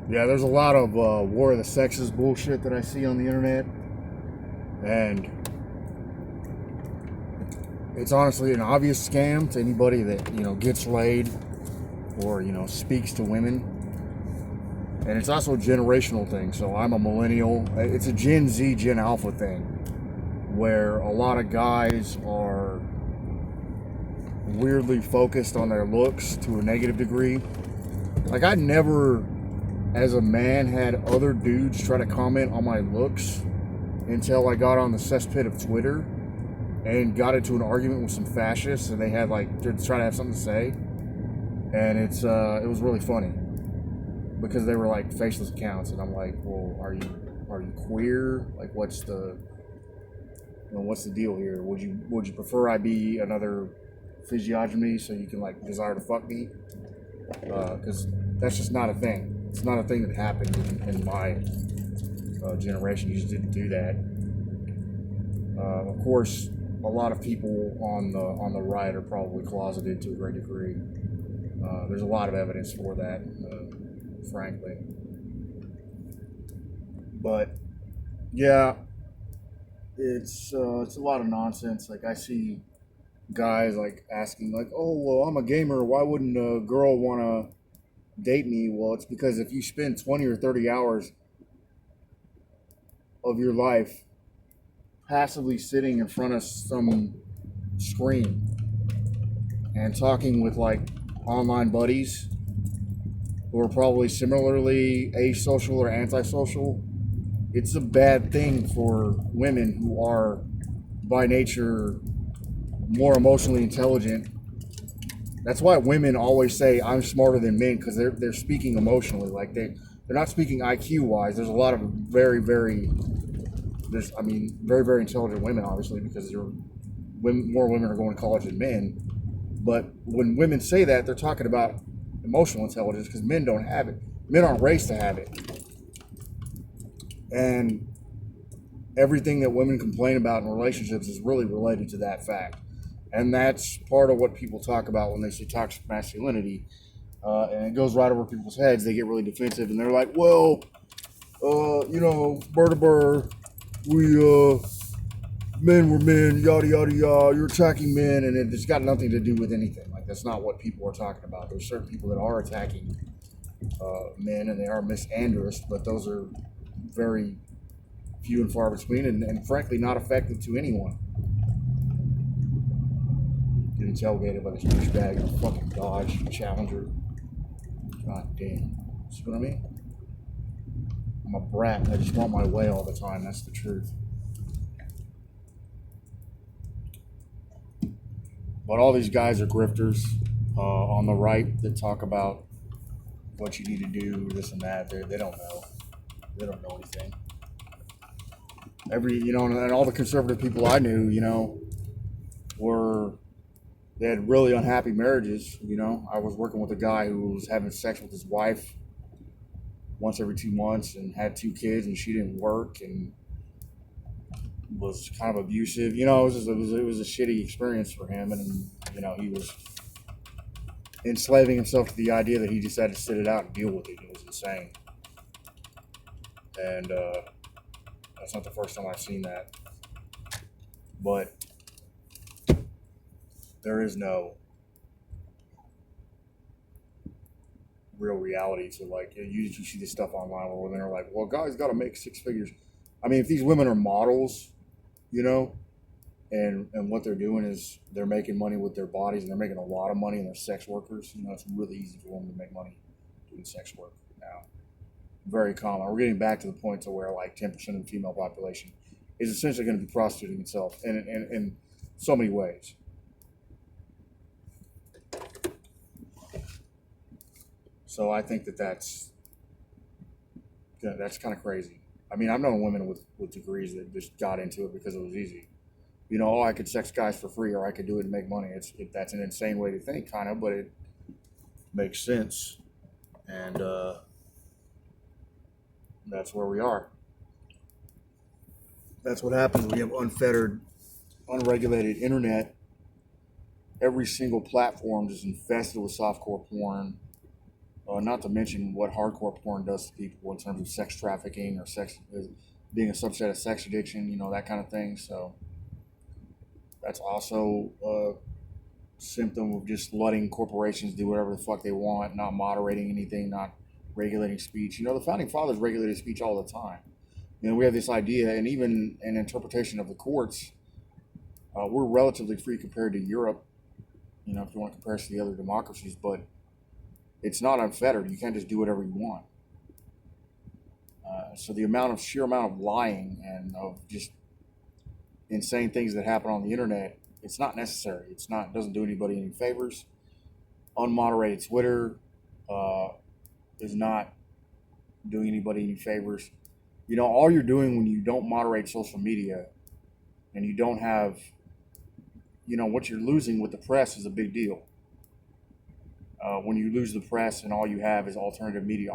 Yeah, there's a lot of War of the Sexes bullshit that I see on the internet, and it's honestly an obvious scam to anybody that gets laid or speaks to women. And it's also a generational thing. So I'm a millennial. It's a Gen Z, Gen Alpha thing, where a lot of guys are weirdly focused on their looks to a negative degree. Like, I never, as a man, had other dudes try to comment on my looks until I got on the cesspit of Twitter and got into an argument with some fascists, and they had to try to have something to say, and it was really funny because they were like faceless accounts, and I'm like, well, are you queer? Like, what's the deal here? Would you prefer I be another physiognomy so you can desire to fuck me? Because that's just not a thing. It's not a thing that happened in my generation. You just didn't do that. Of course, a lot of people on the right are probably closeted to a great degree. There's a lot of evidence for that, frankly. But yeah, it's a lot of nonsense. Like, I see guys asking "Oh, well, I'm a gamer. Why wouldn't a girl want to date me?" Well, it's because if you spend 20 or 30 hours of your life passively sitting in front of some screen and talking with online buddies who are probably similarly asocial or antisocial, it's a bad thing for women who are by nature more emotionally intelligent. That's why women always say I'm smarter than men, because they're speaking emotionally. They're not speaking IQ wise. There's a lot of very very very very intelligent women, obviously, because more women are going to college than men. But when women say that, they're talking about emotional intelligence, because men don't have it. Men aren't raised to have it. And everything that women complain about in relationships is really related to that fact. And that's part of what people talk about when they say toxic masculinity. And it goes right over people's heads. They get really defensive, and they're like, well, burr, we, men were men, yada, yada, yada, you're attacking men, and it's got nothing to do with anything. That's not what people are talking about. There's certain people that are attacking men, and they are misandrous, but those are very few and far between, and frankly not effective to anyone. Getting tailgated by this douchebag in a fucking Dodge Challenger. God damn. See what I mean? I'm a brat. I just want my way all the time. That's the truth. But all these guys are grifters on the right that talk about what you need to do, this and that. They don't know. They don't know anything. And all the conservative people I knew, they had really unhappy marriages. I was working with a guy who was having sex with his wife once every 2 months and had 2 kids, and she didn't work and was kind of abusive. It was a shitty experience for him, and he was enslaving himself to the idea that he just had to sit it out and deal with it. It was insane. And that's not the first time I've seen that. But there is no real reality to you see this stuff online where women are like, well, guys got to make 6 figures. I mean, if these women are models, and what they're doing is they're making money with their bodies, and they're making a lot of money, and they're sex workers. It's really easy for women to make money doing sex work now. Very common. We're getting back to the point to where 10% of the female population is essentially going to be prostituting itself in so many ways. So I think that's kind of crazy. I mean, I've known women with degrees that just got into it because it was easy. I could sex guys for free, or I could do it and make money. That's an insane way to think, kind of, but it makes sense. And that's where we are. That's what happens when you have unfettered, unregulated internet every single platform is infested with softcore porn. Not to mention what hardcore porn does to people in terms of sex trafficking or sex being a subset of sex addiction, that kind of thing. So that's also a symptom of just letting corporations do whatever the fuck they want, not moderating anything, not regulating speech. The founding fathers regulated speech all the time. We have this idea, and even an interpretation of the courts, we're relatively free compared to Europe, if you want to compare us to the other democracies, but it's not unfettered. You can't just do whatever you want. So the sheer amount of lying and of just insane things that happen on the internet, it's not necessary. It doesn't do anybody any favors. Unmoderated Twitter is not doing anybody any favors. All you're doing when you don't moderate social media and you don't have, what you're losing with the press is a big deal. When you lose the press and all you have is alternative media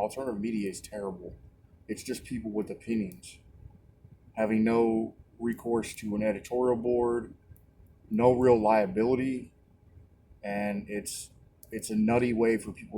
is terrible. It's just people with opinions having no recourse to an editorial board, no real liability, and it's a nutty way for people